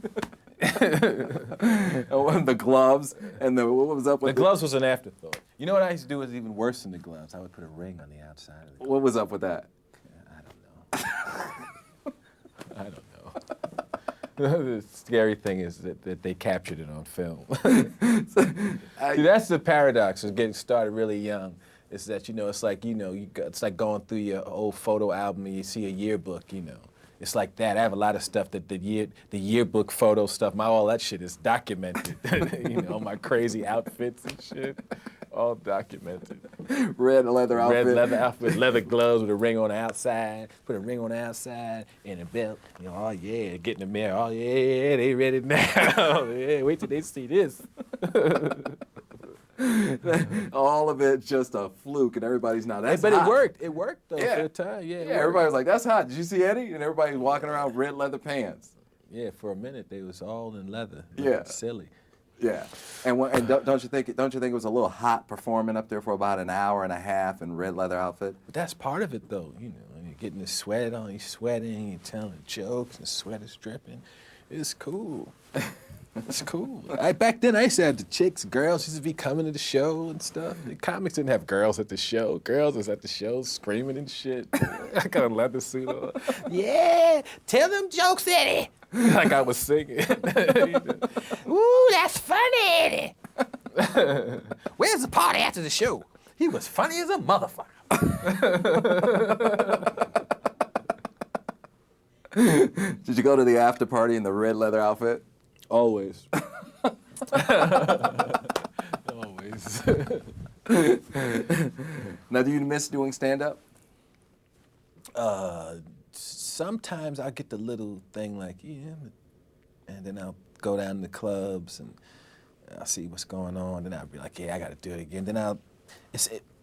Oh, and the gloves and what was up with the gloves was an afterthought. You know what I used to do was even worse than the gloves. I would put a ring on the outside of the gloves. What was up with that? I don't know. The scary thing is that they captured it on film. See, that's the paradox of getting started really young. Is that, you know, it's like, you know, it's like going through your old photo album and you see a yearbook, you know. It's like that. I have a lot of stuff that the yearbook photo stuff, all that shit is documented. You know, my crazy outfits and shit, all documented. Red leather outfit. Red leather outfit, leather gloves with a ring on the outside. Put a ring on the outside and a belt. You know, oh yeah, get in the mirror. Oh yeah, they ready now. Yeah, wait till they see this. All of it just a fluke, and everybody's now. That's but hot. it worked. It worked though Yeah. for the time. Yeah. Yeah, everybody was like, "That's hot." Did you see Eddie? And everybody's walking around with red leather pants. Yeah, for a minute they was all in leather. Yeah. Silly. Yeah, and don't you think it was a little hot performing up there for about an hour and a half in red leather outfit? But that's part of it though. You know, you're getting the sweat on. You're sweating. You're telling jokes. And the sweat is dripping. It's cool. It's cool. Back then, I used to have the chicks, girls used to be coming to the show and stuff. The comics didn't have girls at the show. Girls was at the show screaming and shit. I got a leather suit on. Yeah, tell them jokes, Eddie. Like I was singing. Ooh, that's funny, Eddie. Where's the party after the show? He was funny as a motherfucker. Did you go to the after party in the red leather outfit? Always. Always. Now, do you miss doing stand-up? Sometimes I get the little thing like, yeah, and then I'll go down to the clubs and I'll see what's going on. Then I'll be like, yeah, I got to do it again. Then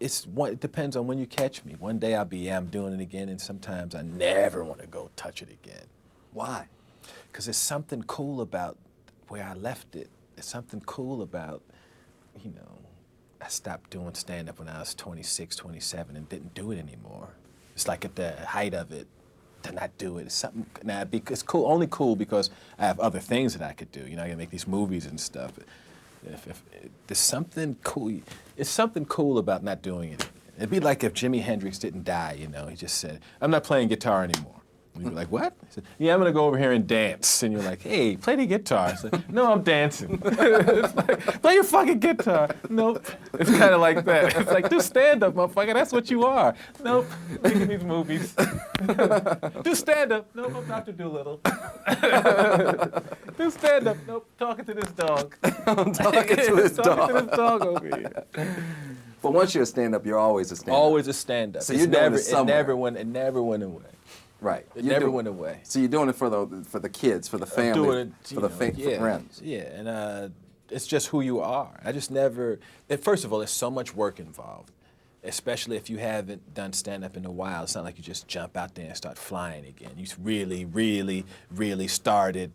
it depends on when you catch me. One day I'm doing it again, and sometimes I never want to go touch it again. Why? Because there's something cool about where I left it. There's something cool about, you know, I stopped doing stand-up when I was 26, 27 and didn't do it anymore. It's like at the height of it, to not do it. It's something, now, it's cool, only cool because I have other things that I could do. You know, I can make these movies and stuff. If there's something cool, it's something cool about not doing it. It'd be like if Jimi Hendrix didn't die, you know, he just said, I'm not playing guitar anymore. And you'd be like, what? He said, yeah, I'm gonna go over here and dance. And you're like, hey, play the guitar. I said, no, I'm dancing. It's like, play your fucking guitar. Nope. It's kind of like that. It's like, do stand-up, motherfucker. That's what you are. Nope. Making these movies. Do stand-up. Nope, I'm Dr. Doolittle. Do stand-up. Nope, talking to this dog. I'm talking to this Talking dog. to this dog over here. But once you're a stand-up, you're always a stand-up. Always a stand-up. So you're doing it somewhere. It never went away. Right. It never went away. So you're doing it for the kids, for the family, Doing it, for the yeah, friends. Yeah, and it's just who you are. I just never. First of all, there's so much work involved, especially if you haven't done stand-up in a while. It's not like you just jump out there and start flying again. You really, really, really started,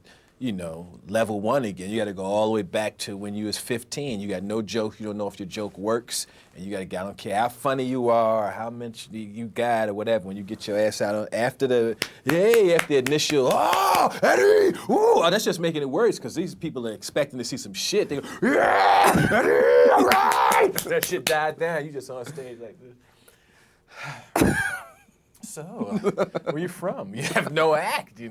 level one again. You got to go all the way back to when you was 15. You got no joke. You don't know if your joke works, and you got to. I don't care how funny you are, or how much you got, or whatever. When you get your ass out after the initial, oh, Eddie, ooh, that's just making it worse because these people are expecting to see some shit. They go, yeah, Eddie, all right. That shit died down. You just on stage like this. So, where you from? You have no act,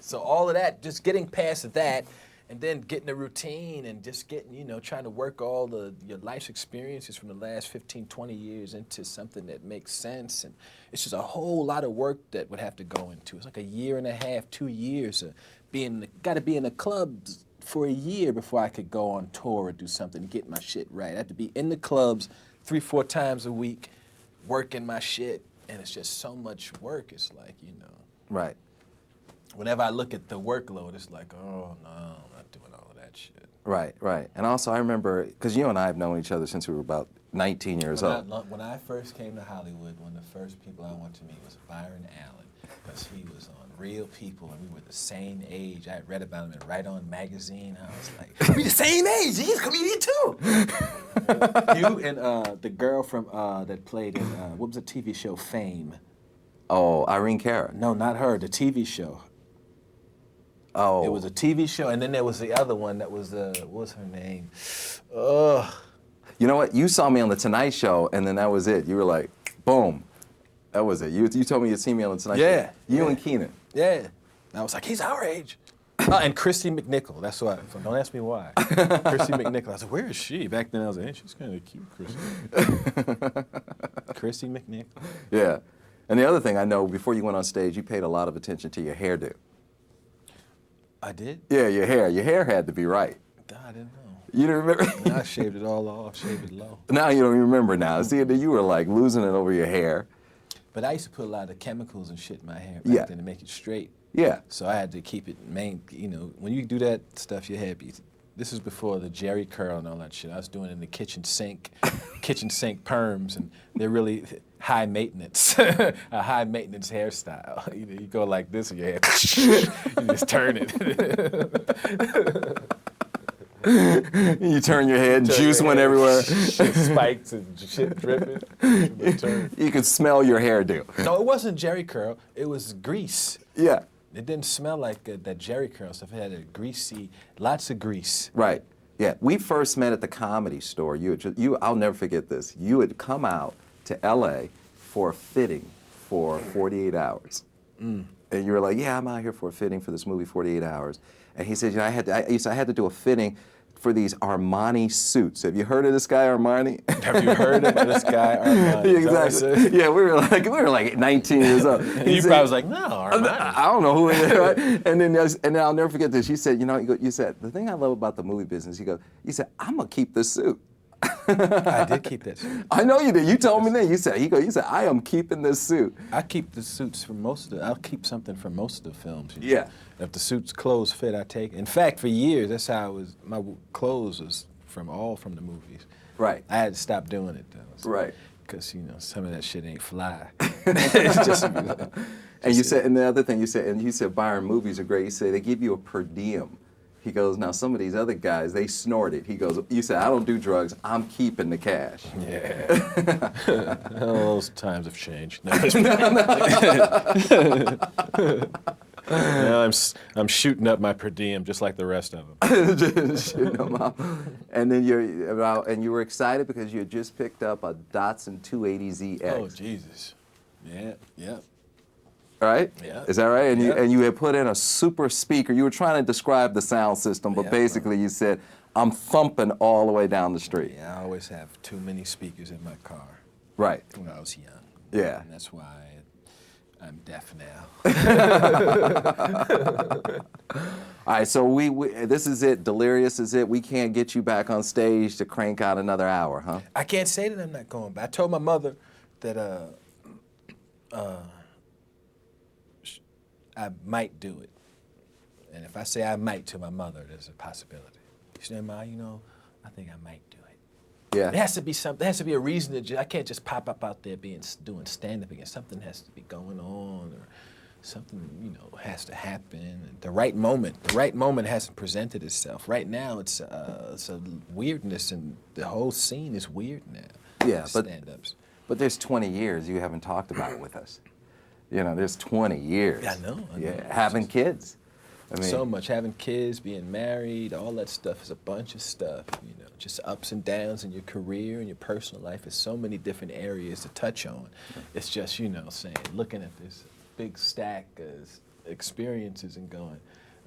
So all of that, just getting past that, and then getting a routine and just getting, trying to work all your life's experiences from the last 15, 20 years into something that makes sense. And it's just a whole lot of work that would have to go into. It's like a year and a half, 2 years of got to be in the clubs for a year before I could go on tour or do something to get my shit right. I had to be in the clubs 3-4 times a week, working my shit. And it's just so much work. It's like, Right. Whenever I look at the workload, it's like, oh, no, I'm not doing all of that shit. Right, right. And also I remember, because you and I have known each other since we were about 19 years old. When I first came to Hollywood, one of the first people I went to meet was Byron Allen, because he was on Real People, and we were the same age. I had read about him in Right On magazine. I was like, we the same age. He's a comedian too. You and the girl from that played in what was the TV show Fame? Oh, Irene Cara. No, not her. The TV show. Oh. It was a TV show, and then there was the other one that was what was her name? Ugh. You know what? You saw me on the Tonight Show, and then that was it. You were like, boom. That was it. You told me you'd see me on the Tonight Show. Yeah. You and Keenan. Yeah. And I was like, he's our age. And Christy McNichol. That's why. Don't ask me why. Christy McNichol. I said, where is she? Back then I was like, hey, she's kind of cute, Christy. Christy McNichol. Yeah. And the other thing I know, before you went on stage, you paid a lot of attention to your hairdo. I did? Yeah, your hair. Your hair had to be right. I didn't know. You didn't remember? I shaved it all off, shaved it low. Now you don't even remember now. See, you were like losing it over your hair. But I used to put a lot of chemicals and shit in my hair back then to make it straight. Yeah. So I had to keep it when you do that stuff, your hair be. This is before the Jerry curl and all that shit. I was doing it in the kitchen sink perms, and they're really high maintenance, a high maintenance hairstyle. You go like this and your hair, you just turn it. You turn your head, juice went everywhere. Spikes and shit dripping. You could smell your hairdo. No, it wasn't Jerry curl. It was grease. Yeah. It didn't smell like that Jerry curl stuff. It had a greasy, lots of grease. Right. Yeah. We first met at the Comedy Store. I'll never forget this. You had come out to L.A. for a fitting for 48 Hours. And you were like, yeah, I'm out here for a fitting for this movie, 48 Hours. And he said, I had to do a fitting for these Armani suits. Have you heard of this guy Armani? Have you heard of this guy Armani? Exactly. Yeah, we were like 19 years old. You probably was like, no, Armani. I don't know who it is, right? And then I'll never forget this. You said, you said, the thing I love about the movie business, you said, I'm gonna keep this suit. I did keep that suit. I know you did. You told me that. You said, I am keeping this suit. I keep the suits for I'll keep something for most of the films. Yeah. If the suit's clothes fit, I take it. In fact, for years, that's how it was. My clothes was from the movies. Right. I had to stop doing it though. So, right. Because some of that shit ain't fly. It's just. And you said, and the other thing you said Byron movies are great. You say they give you a per diem. He goes, now some of these other guys, they snort it. He goes, you said, I don't do drugs, I'm keeping the cash. Yeah. Those times have changed. No, now I'm shooting up my per diem just like the rest of them. Just shooting them up. And then you were excited because you had just picked up a Datsun 280ZX. Oh, Jesus. Yeah. Right? Yeah. Is that right? And Yeah. you had put in a super speaker. You were trying to describe the sound system, but basically you said, I'm thumping all the way down the street. Yeah, I always have too many speakers in my car. Right. When I was young. Yeah. And that's why I'm deaf now. All right, so we this is it. Delirious is it. We can't get you back on stage to crank out another hour, huh? I can't say that I'm not going back. I told my mother that I might do it. And if I say I might to my mother, there's a possibility. She said, Ma, you know, I think I might do it. Yeah. There has to be something. There has to be a reason I can't just pop up out there doing stand-up again. Something has to be going on, or something, you know, has to happen. The right moment hasn't presented itself. Right now, it's a weirdness, and the whole scene is weird now. Yeah, but stand-ups. But there's 20 years you haven't talked about with us. You know, there's 20 years. I know. Yeah, having kids. I mean, So much, having kids, being married, all that stuff is a bunch of stuff, you know, just ups and downs in your career and your personal life. There's so many different areas to touch on. It's just, you know, looking at this big stack of experiences and going,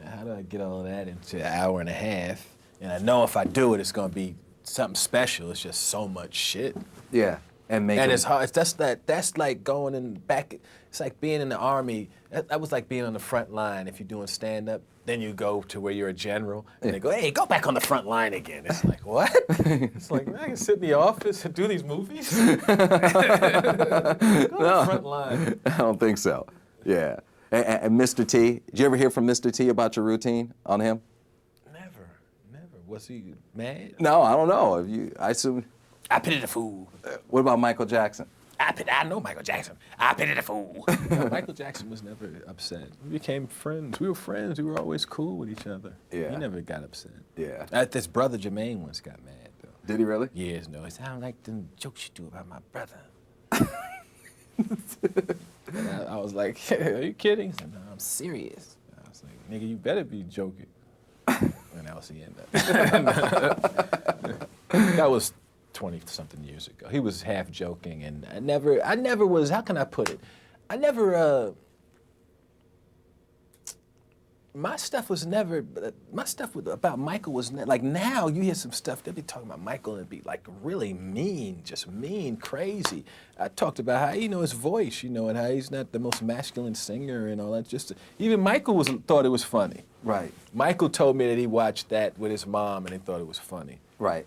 now how do I get all of that into an hour and a half? And I know if I do it, it's going to be something special. It's just so much shit. yeah, and it's hard. That's like going in back. It's like being in the army. That was like being on the front line. If you're doing stand-up, then you go to where you're a general, and they go, "Hey, go back on the front line again." It's like, what? It's like, man, I can sit in the office and do these movies. Go to the front line. I don't think so. Yeah. And Mr. T, did you ever hear from Mr. T about your routine on him? Never. Was he mad? No, I don't know. I assume. I pity the fool. What about Michael Jackson? I know Michael Jackson. I pity the fool. No, Michael Jackson was never upset. We became friends. We were friends. We were always cool with each other. Yeah. He never got upset. Yeah. His brother Jermaine once got mad, though. Did he really? Years ago. He said, I don't like them jokes you do about my brother. And I was like, are you kidding? He said, no, I'm serious. I was like, nigga, you better be joking. And that was the end of it. That was 20-something years ago. He was half joking, and I never was, how can I put it? My stuff about Michael was like, now you hear some stuff, they'll be talking about Michael and it'd be like really mean, just mean, crazy. I talked about how, you know, his voice, you know, and how he's not the most masculine singer and all that. Even Michael thought it was funny. Right. Michael told me that he watched that with his mom and he thought it was funny. Right.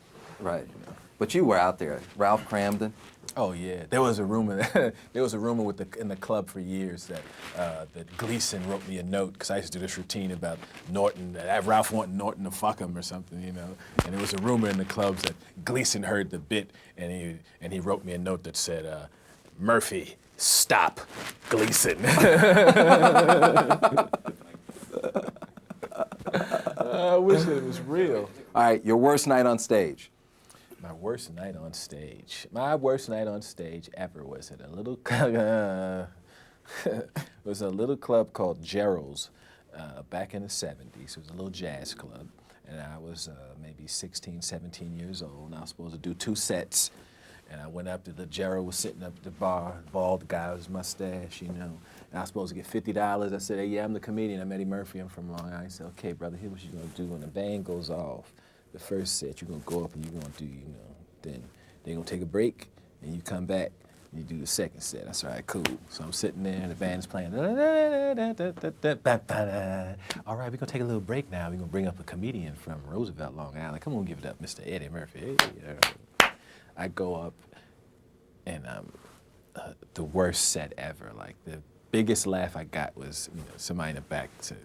But you were out there. Ralph Cramden. Oh yeah, there was a rumor. In the club for years that Gleason wrote me a note because I used to do this routine about Norton. That Ralph wanted Norton to fuck him or something, you know. And there was a rumor in the clubs that Gleason heard the bit and he wrote me a note that said, "Murphy, stop, Gleason." I wish it was real. All right, your worst night on stage. My worst night on stage. My worst night on stage ever was at a little club called Gerald's back in the 70s. It was a little jazz club. And I was maybe 16, 17 years old. And I was supposed to do 2 sets. And I went up to Gerald was sitting up at the bar, bald guy with his mustache, you know. And I was supposed to get $50. I said, hey, yeah, I'm the comedian. I'm Eddie Murphy. I'm from Long Island. He said, okay, brother, here's what you're going to do when the band goes off. The first set, you're going to go up and you're going to do, you know, then they're going to take a break, and you come back, and you do the second set. I said, all right, cool. So I'm sitting there, and the band's playing. All right, we're going to take a little break now. We're going to bring up a comedian from Roosevelt, Long Island. Come on, give it up, Mr. Eddie Murphy. Hey, I go up, and the worst set ever. Like, the biggest laugh I got was, you know, somebody in the back said,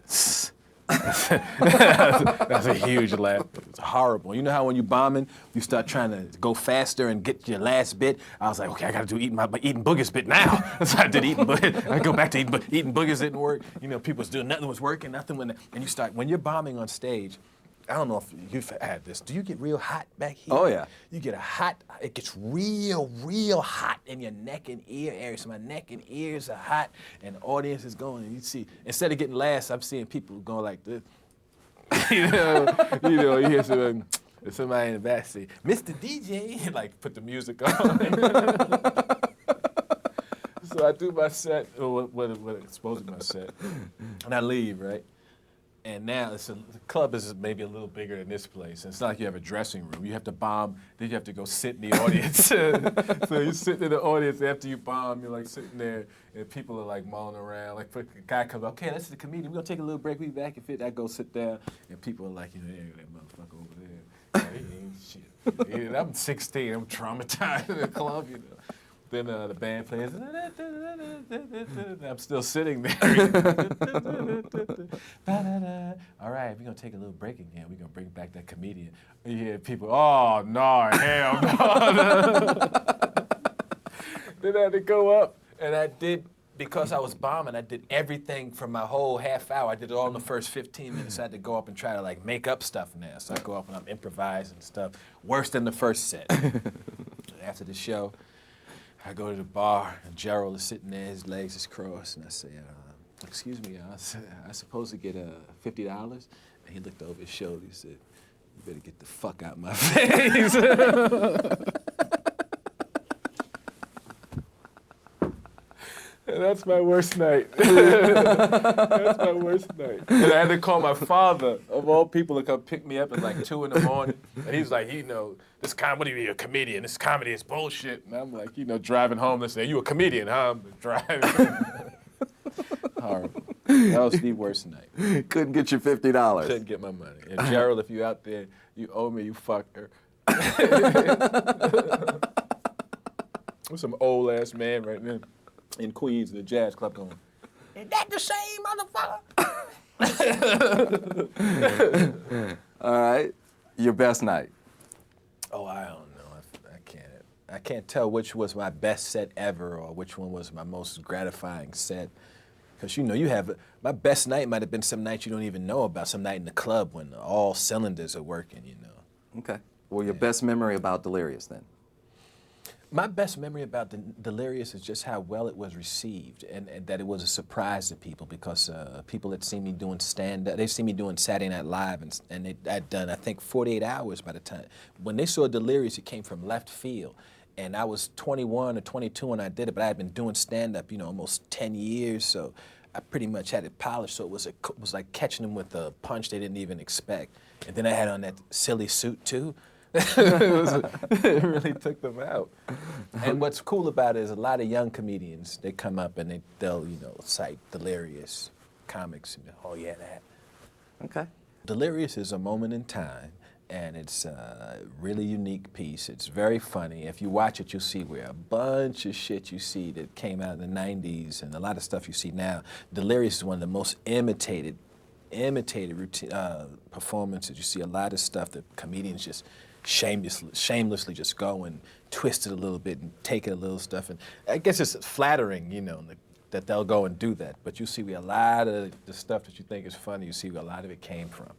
That's a huge laugh. It's horrible. You know how when you're bombing, you start trying to go faster and get your last bit? I was like, okay, I got to do eating boogers bit now. So I did eating boogers. I go back to eating boogers didn't work. You know, people was doing nothing was working, and you start, when you're bombing on stage, I don't know if you've had this. Do you get real hot back here? Oh, yeah. You get it gets real hot in your neck and ear area. So my neck and ears are hot, and the audience is going, and you see, instead of getting laughs, I'm seeing people going like this. you know, you hear somebody in the back say, Mr. DJ, like put the music on. So I do my set, or what it's supposed to be my set, and I leave, right? And now the club is maybe a little bigger than this place. And it's not like you have a dressing room. You have to bomb, then you have to go sit in the audience. So you sit in the audience after you bomb, you're like sitting there, and people are like mulling around. Like a guy comes up, okay, that's the comedian. We're gonna take a little break. We be back in fit. I go sit down, and people are like, there that motherfucker over there. He ain't shit. Yeah, I'm 16. I'm traumatized in the club, you know. Then the band plays, and I'm still sitting there. All right, we're gonna take a little break again. We're gonna bring back that comedian. You hear people, oh no, hell no. Then I had to go up, and I did, because I was bombing, I did everything from my whole half hour. I did it all in the first 15 minutes. I had to go up and try to like make up stuff now. So I go up and I'm improvising stuff, worse than the first set. After the show, I go to the bar, and Gerald is sitting there, his legs is crossed, and I say, excuse me, I supposed to get $50? And he looked over his shoulder, he said, you better get the fuck out my face. And that's my worst night. That's my worst night. And I had to call my father, of all people, to come pick me up at like 2 in the morning. And he's like, this comedy, you're a comedian. This comedy is bullshit. And I'm like, driving home and saying, you a comedian, huh? I'm driving. Horrible. That was the worst night. Couldn't get your $50. Couldn't get my money. And Gerald, if you out there, you owe me, you fucker. I'm some old ass man right now in Queens, the jazz club going, is that the same motherfucker? All right, your best night. Oh, I don't know. I can't tell which was my best set ever or which one was my most gratifying set. Because, my best night might have been some night you don't even know about, some night in the club when all cylinders are working, Okay. Well, your best memory about Delirious then? My best memory about Delirious is just how well it was received and that it was a surprise to people because people had seen me doing stand-up, they'd seen me doing Saturday Night Live and I'd done, I think, 48 hours by the time. When they saw Delirious, it came from left field. And I was 21 or 22 when I did it, but I had been doing stand-up, almost 10 years, so I pretty much had it polished, so it was like catching them with a punch they didn't even expect. And then I had on that silly suit, too. It really took them out. And what's cool about it is a lot of young comedians, they come up and they'll cite Delirious comics and oh yeah, that. Okay. Delirious is a moment in time, and it's a really unique piece. It's very funny. If you watch it, you'll see where a bunch of shit you see that came out in the 90s and a lot of stuff you see now. Delirious is one of the most imitated routine, performances. You see a lot of stuff that comedians just shamelessly just go and twist it a little bit and take it a little stuff. And I guess it's flattering, that they'll go and do that. But you see where a lot of the stuff that you think is funny, you see where a lot of it came from.